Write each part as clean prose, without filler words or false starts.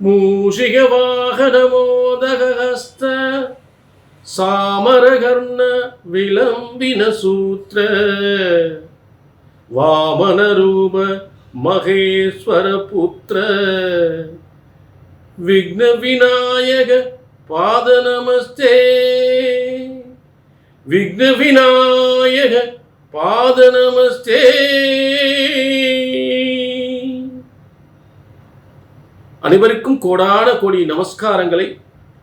மூஷிக வாகனமோதகஸ்த சாமரகர்ண விளம்பின சூத்ர வாமன ரூப மகேஸ்வர புத்திர விக்ன விநாயக பாத நமஸ்தே விக்ன விநாயக பாத நமஸ்தே. அனைவருக்கும் கோடான கோடி நமஸ்காரங்களை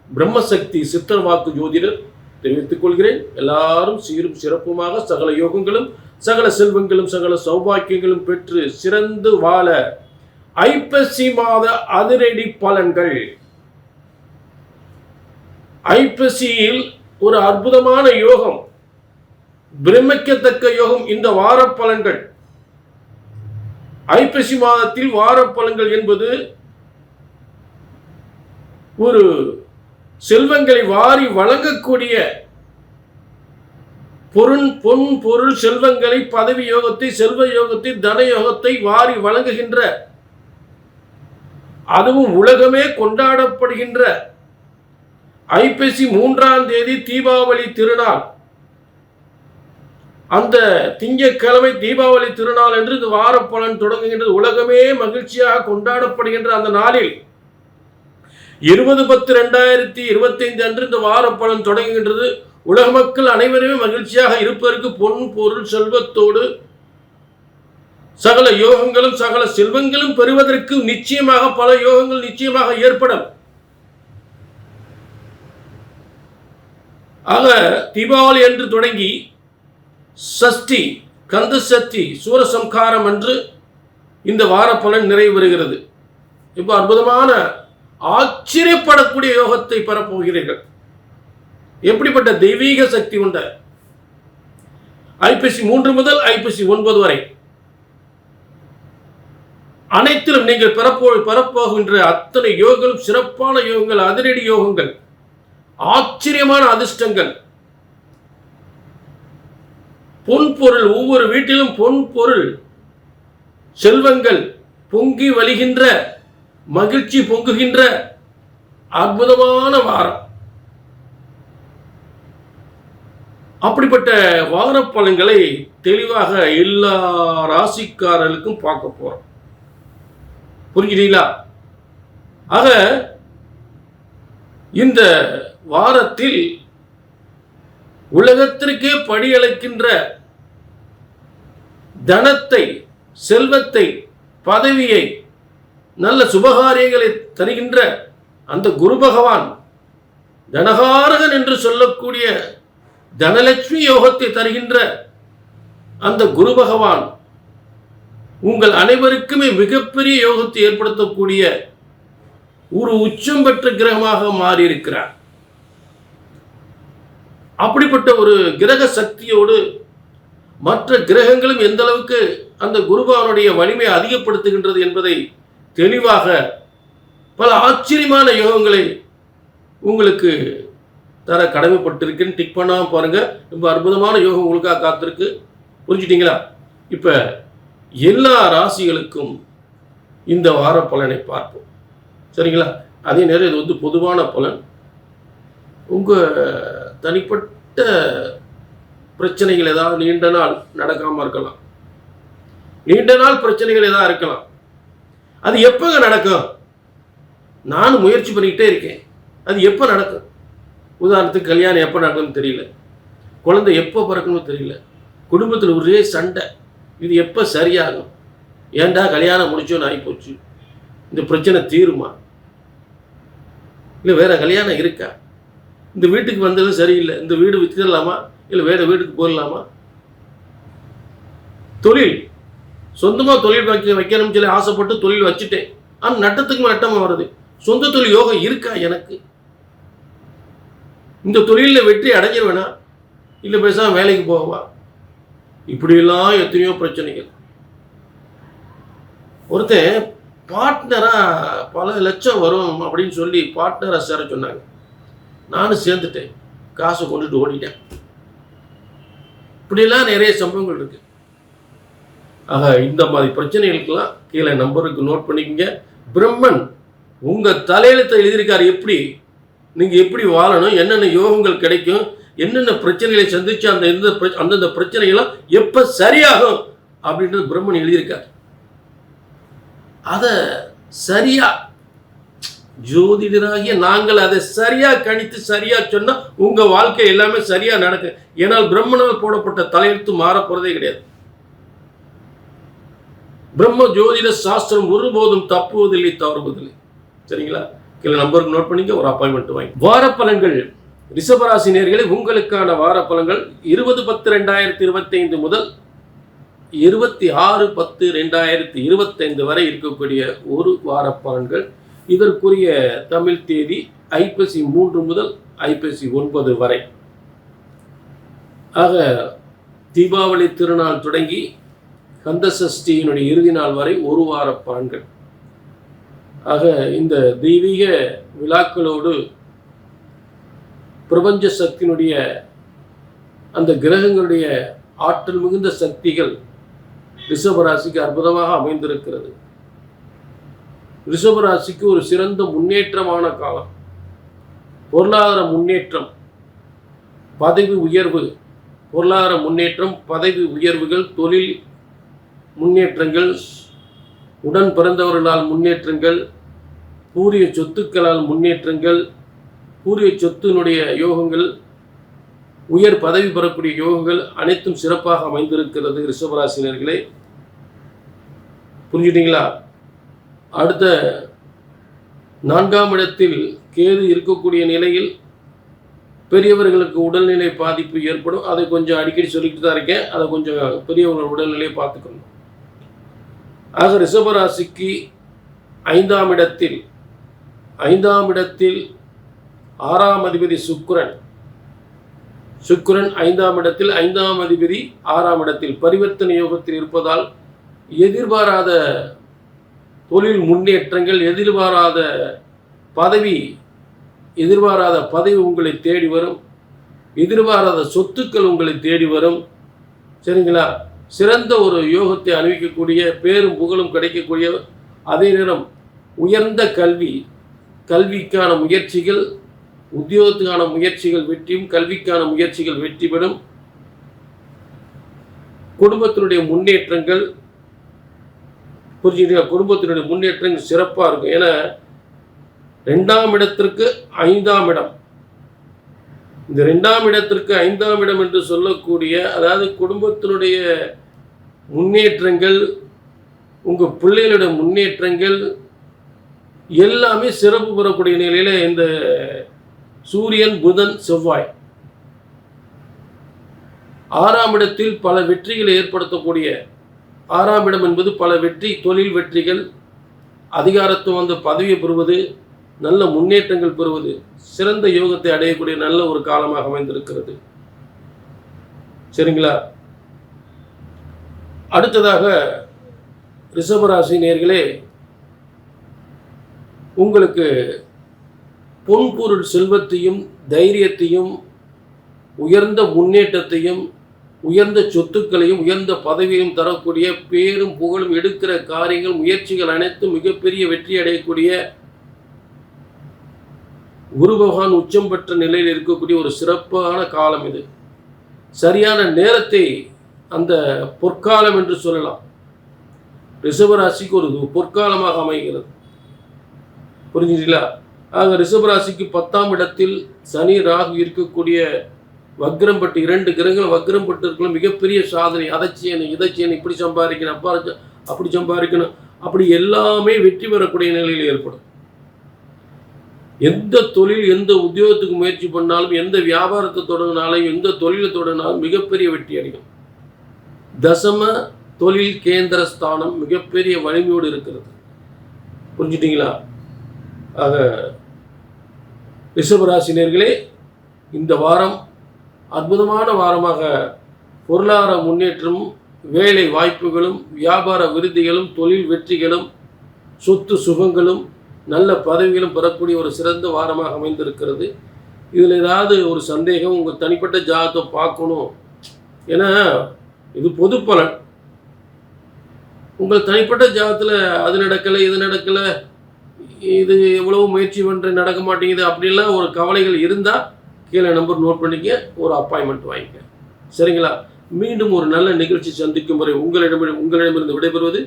பிரம்மசக்தி சித்தர் வாக்கு ஜோதிடர் தெரிவித்துக் கொள்கிறேன். எல்லாரும் சீரும் சிறப்புமாக சகல யோகங்களும் சகல செல்வங்களும் சகல சௌபாக்கியங்களும் பெற்று சிறந்து வாழ ஐப்பசி மாத அதிரடி பலன்கள். ஐப்பசியில் ஒரு அற்புதமான யோகம், பிரமிக்கத்தக்க யோகம். இந்த வார பலன்கள், ஐப்பசி மாதத்தில் வார பலன்கள் என்பது ஒரு செல்வங்களை வாரி வழங்கக்கூடிய பொன் பொருள் செல்வங்களை, பதவி யோகத்தை, செல்வ யோகத்தை, தன யோகத்தை வாரி வழங்குகின்ற, அதுவும் உலகமே கொண்டாடப்படுகின்ற ஐப்பசி 3ஆம் தேதி தீபாவளி திருநாள். அந்த திங்கட்கிழமை தீபாவளி திருநாள் என்று இந்த வார பலன் தொடங்குகின்றது. உலகமே மகிழ்ச்சியாக கொண்டாடப்படுகின்ற அந்த நாளில் 20/10/2025 அன்று இந்த வார பலன் தொடங்குகின்றது. உலக மக்கள் அனைவருமே மகிழ்ச்சியாக இருப்பதற்கு பொன் பொருள் செல்வத்தோடு சகல யோகங்களும் சகல செல்வங்களும் பெறுவதற்கு நிச்சயமாக பல யோகங்கள் நிச்சயமாக ஏற்படும். ஆக தீபாவளி என்று தொடங்கி சஷ்டி, கந்த சஷ்டி, சூரசம்காரம் என்று இந்த வார பலன் நிறைவு பெறுகிறது. இப்போ அற்புதமான ஆச்சரியப்படக்கூடிய யோகத்தை பெறப்போகிறீர்கள். எப்படிப்பட்ட தெய்வீக சக்தி உண்ட ஐப்பசி 3 முதல் ஐப்பசி 9 வரை அனைத்திலும் நீங்கள் பெறப்போகின்ற அத்தனை யோகங்களும் சிறப்பான யோகங்கள், அதிரடி யோகங்கள், ஆச்சரியமான அதிர்ஷ்டங்கள், பொன் பொருள், ஒவ்வொரு வீட்டிலும் பொன் பொருள் செல்வங்கள் பொங்கி வழிகின்ற, மகிழ்ச்சி பொங்குகின்ற அற்புதமான வாரம். அப்படிப்பட்ட வார பலன்களை தெளிவாக எல்லா ராசிக்காரர்களுக்கும் பார்க்க போறோம். புரிஞ்சுட்டீங்களா? ஆக இந்த வாரத்தில் உலகத்திற்கே படியளக்கின்ற தனத்தை, செல்வத்தை, பதவியை, நல்ல சுபகாரியங்களை தருகின்ற அந்த குரு பகவான், தனகாரகன் என்று சொல்லக்கூடிய தனலட்சுமி யோகத்தை தருகின்ற அந்த குரு பகவான் உங்கள் அனைவருக்குமே மிகப்பெரிய யோகத்தை ஏற்படுத்தக்கூடிய ஒரு உச்சம் பெற்ற கிரகமாக மாறியிருக்கிறார். அப்படிப்பட்ட ஒரு கிரக சக்தியோடு மற்ற கிரகங்களும் எந்த அளவுக்கு அந்த குருபகவானுடைய வலிமையை அதிகப்படுத்துகின்றது என்பதை தெளிவாக பல ஆச்சரியமான யோகங்களை உங்களுக்கு தர கடமைப்பட்டிருக்கேன். டிக் பண்ணாம பாருங்க. ரொம்ப அற்புதமான யோகம் உங்களுக்காக காத்திருக்கு. புரிஞ்சுட்டீங்களா? இப்ப எல்லா ராசிகளுக்கும் இந்த வார பலனை பார்ப்போம். சரிங்களா? அதே நேரம் இது வந்து பொதுவான பலன். உங்க தனிப்பட்ட பிரச்சனைகள் ஏதாவது நீண்ட நாள் நடக்காம இருக்கலாம், நீண்ட நாள் பிரச்சனைகள் ஏதாவது இருக்கலாம். அது எப்போ நடக்கும்? நானும் முயற்சி பண்ணிக்கிட்டே இருக்கேன். அது எப்போ நடக்கும்? உதாரணத்துக்கு கல்யாணம் எப்போ நடக்கும்னு தெரியல, குழந்தை எப்போ பிறக்கணும்னு தெரியல, குடும்பத்தில் ஒரே சண்டை, இது எப்போ சரியாகும்? ஏன்டா கல்யாணம் முடிச்சோன்னு ஆகிப்போச்சு, இந்த பிரச்சனை தீருமா? இல்லை வேற கல்யாணம் இருக்கா? இந்த வீட்டுக்கு வந்தது சரியில்லை, இந்த வீடு வித்துடலாமா, இல்லை வேற வீட்டுக்கு போயிடலாமா? தொழில், சொந்தமாக தொழில் வைக்கணும்னு சொல்லி ஆசைப்பட்டு தொழில் வச்சுட்டேன், ஆனால் நட்டத்துக்கு நட்டமாக வருது. சொந்த தொழில் யோகம் இருக்கா எனக்கு? இந்த தொழிலில் வெற்றி அடைஞ்சிருவேனா, இல்லை பேசாம வேலைக்கு போவா? இப்படியெல்லாம் எத்தனையோ பிரச்சனைகள். ஒருத்தன் பார்ட்னராக பல லட்சம் வரும் அப்படின்னு சொல்லி பார்ட்னராக சேர சொன்னாங்க. நானும் சேர்ந்துட்டேன், காசை கொண்டுட்டு ஓடிட்டேன். இப்படியெல்லாம் நிறைய சம்பவங்கள் இருக்கு. ஆக இந்த மாதிரி பிரச்சனைகளுக்கெல்லாம் கீழே நம்பருக்கு நோட் பண்ணிக்கங்க. பிரம்மன் உங்கள் தலையெழுத்தை எழுதியிருக்காரு. எப்படி நீங்கள் எப்படி வாழணும், என்னென்ன யோகங்கள் கிடைக்கும், என்னென்ன பிரச்சனைகளை சந்திச்சு அந்தந்த பிரச்சனைகள்லாம் எப்போ சரியாகும் அப்படின்றது பிரம்மன் எழுதியிருக்கார். அதை சரியா ஜோதிடராகிய நாங்கள் அதை சரியா கணித்து சரியா சொன்னா உங்க வாழ்க்கை எல்லாமே சரியா நடக்கும். ஏனால் பிரம்மனால் போடப்பட்ட தலையெழுத்து மாற போறதே கிடையாது. பிரம்ம ஜோதிட சாஸ்திரம் ஒருபோதும் தப்புவதில்லை, தவறுவதில்லை. சரிங்களா? கீழே நம்பருக்கு நோட் பண்ணிக்க, ஒரு அப்பாயின்மெண்ட் வாங்கி. வாரப்பலன்கள் ரிஷபராசி நேயர்களே, உங்களுக்கான வாரப்பலன்கள் 20/10/2025 முதல் 26/10/2025 வரை இருக்கக்கூடிய ஒரு வாரப்பலன்கள். இதற்குரிய தமிழ் தேதி ஐப்பசி 3 முதல் ஐப்பசி 9 வரை. ஆக தீபாவளி திருநாள் தொடங்கி கந்தசஷ்டியினுடைய இறுதி நாள் வரை ஒரு வார பலன்கள். ஆக இந்த தெய்வீக விழாக்களோடு பிரபஞ்ச சக்தியினுடைய அந்த கிரகங்களுடைய ஆற்றல் மிகுந்த சக்திகள் ரிஷபராசிக்கு அற்புதமாக அமைந்திருக்கிறது. ரிஷபராசிக்கு ஒரு சிறந்த முன்னேற்றமான காலம். பொருளாதார முன்னேற்றம், பதவி உயர்வு, பொருளாதார முன்னேற்றம், பதவி உயர்வுகள், தொழில் முன்னேற்றங்கள், உடன் பிறந்தவர்களால் முன்னேற்றங்கள், பூரிய சொத்துக்களால் முன்னேற்றங்கள், பூரிய சொத்தினுடைய யோகங்கள், உயர் பதவி பெறக்கூடிய யோகங்கள் அனைத்தும் சிறப்பாக அமைந்திருக்கிறது. ரிஷபராசினர்களே, புரிஞ்சுட்டீங்களா? அடுத்த 4ஆம் இடத்தில் கேது இருக்கக்கூடிய நிலையில் பெரியவர்களுக்கு உடல்நிலை பாதிப்பு ஏற்படும். அதை கொஞ்சம் அடிக்கடி சொல்லிக்கிட்டு தான் இருக்கேன். அதை கொஞ்சம் பெரியவர்கள் உடல்நிலையை பார்த்துக்கணும். ஆக ரிஷபராசிக்கு 5ஆம் இடத்தில் 6ஆம் அதிபதி சுக்கிரன் 5ஆம் இடத்தில், 5ஆம் அதிபதி 6ஆம் இடத்தில் பரிவர்த்தனை யோகத்தில் இருப்பதால் எதிர்பாராத தொழில் முன்னேற்றங்கள், எதிர்பாராத பதவி உங்களை தேடி வரும். எதிர்பாராத சொத்துக்கள் உங்களை தேடி வரும். சரிங்களா? சிறந்த ஒரு யோகத்தை அணிவிக்கக்கூடிய, பேரும் புகழும் கிடைக்கக்கூடிய, அதே நேரம் உயர்ந்த கல்விக்கான முயற்சிகள், உத்தியோகத்துக்கான முயற்சிகள் வெற்றியும், கல்விக்கான முயற்சிகள் வெற்றி பெறும். குடும்பத்தினுடைய முன்னேற்றங்கள், புரிஞ்சுக்கிட்டீங்க? குடும்பத்தினுடைய முன்னேற்றங்கள் சிறப்பாக இருக்கும். ஏன்னா 2ஆம் இடத்திற்கு 5ஆம் இடம், இந்த 2ஆம் இடத்திற்கு 5ஆம் இடம் என்று சொல்லக்கூடிய, அதாவது குடும்பத்தினுடைய முன்னேற்றங்கள், உங்கள் பிள்ளைகளுடைய முன்னேற்றங்கள் எல்லாமே சிறப்பு பெறக்கூடிய நிலையில் இந்த சூரியன், புதன், செவ்வாய் 6ஆம் இடத்தில் பல வெற்றிகளை ஏற்படுத்தக்கூடிய, 6ஆம் இடம் என்பது பல வெற்றி, தொழில் வெற்றிகள், அதிகாரத்துவம் வந்து பதவியை பெறுவது, நல்ல முன்னேற்றங்கள் பெறுவது, சிறந்த யோகத்தை அடையக்கூடிய நல்ல ஒரு காலமாக அமைந்திருக்கிறது. சரிங்களா? அடுத்ததாக ரிஷபராசி நேயர்களே, உங்களுக்கு பொன்பொருள் செல்வத்தையும், தைரியத்தையும், உயர்ந்த முன்னேற்றத்தையும், உயர்ந்த சொத்துக்களையும், உயர்ந்த பதவியையும் தரக்கூடிய, பேரும் புகழும், எடுக்கிற காரியங்கள், முயற்சிகள் அனைத்தும் மிகப்பெரிய வெற்றி அடையக்கூடிய, குரு பகவான் உச்சம் பெற்ற நிலையில் இருக்கக்கூடிய ஒரு சிறப்பான காலம் இது. சரியான நேரத்தை, அந்த பொற்காலம் என்று சொல்லலாம், ரிஷபராசிக்கு ஒரு பொற்காலமாக அமைகிறது. புரிஞ்சுங்களா? ஆக ரிஷபராசிக்கு 10ஆம் இடத்தில் சனி, ராகு இருக்கக்கூடிய வக்ரம் பட்டு 2 கிரகங்கள் வக்ரம் பட்டு இருக்கலாம். மிகப்பெரிய சாதனை, அதை செய்யணும், இதை செய்யணும், இப்படி சம்பாதிக்கணும், அப்படி சம்பாதிக்கணும், அப்படி எல்லாமே வெற்றி பெறக்கூடிய நிலையில் ஏற்படும். எந்த தொழில், எந்த உத்தியோகத்துக்கு முயற்சி பண்ணாலும், எந்த வியாபாரத்தை தொடங்கினாலும், எந்த தொழிலை தொடங்கினாலும் மிகப்பெரிய வெற்றி அடையும். தசம தொழில் கேந்திர ஸ்தானம் மிகப்பெரிய வலிமையோடு இருக்கிறது. புரிஞ்சுட்டீங்களா? ஆக ரிஷபராசினியர்களே, இந்த வாரம் அற்புதமான வாரமாக பொருளாதார முன்னேற்றமும், வேலை வாய்ப்புகளும், வியாபார விருத்திகளும், தொழில் வெற்றிகளும், சொத்து சுகங்களும், நல்ல பதவிகளும் பெறக்கூடிய ஒரு சிறந்த வாரமாக அமைந்திருக்கிறது. இதில் ஏதாவது ஒரு சந்தேகம், உங்கள் தனிப்பட்ட ஜாதகத்தை பார்க்கணும், ஏன்னா இது பொது பலன். உங்கள் தனிப்பட்ட ஜாதகத்தில் அது நடக்கலை, இது நடக்கலை, இது எவ்வளவு முயற்சி பண்ணுற நடக்க மாட்டேங்குது அப்படிலாம் ஒரு கவலைகள் இருந்தால் கீழே நம்பர் நோட் பண்ணிக்க, ஒரு அப்பாயின்மெண்ட் வாங்கிக்க. சரிங்களா? மீண்டும் ஒரு நல்ல நிகழ்ச்சி சந்திக்கும் வரை உங்களிடமிருந்து விடைபெறுவது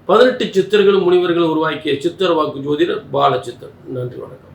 18 சித்தர்களும் முனிவர்களும் உருவாக்கிய சித்தர் வாக்கு ஜோதிடர் பாலச்சித்தர். நன்றி, வணக்கம்.